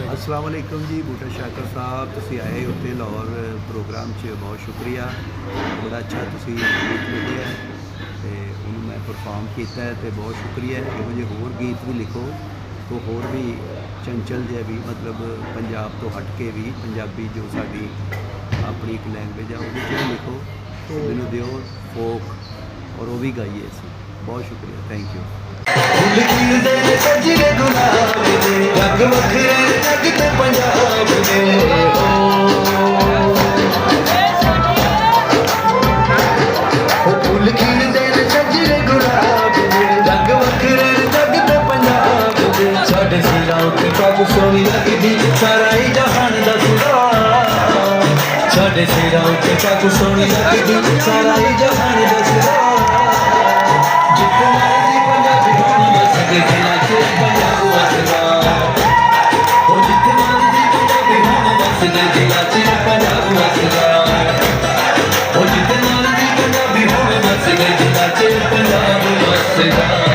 अस्सलाम वालेकुम जी। बूटा शाकर साहब तुसी आए उत्ते लाहौर प्रोग्राम च बहुत शुक्रिया। बड़ा अच्छा तुसी गीत लिखिया ते उन्होंने मैं परफॉर्म किया है तो बहुत शुक्रिया। इहो जे होर गीत भी लिखो तो होर भी चंचल जे भी मतलब पंजाब तो हट के भी पंजाबी जो साडी अपनी एक लैंग्वेज है वो भी लिखो तो मैनू दिओ फोक और वो भी गाइए असीं। बहुत शुक्रिया, थैंक यू। सोनी लगदी सारा ही जहान दसदा साडे सिरां उत्ते पग सोनी लगदी सारा ही जहान दसदा जित मर्जी पंजाबी होना वसदे दिलां च पंजाब वसदा ओ जित मर्जी पंजाबी होना वसदे दिलां च पंजाब वसदा ओ जित मर्जी पंजाबी होना वसदे दिलां च पंजाब वसदा।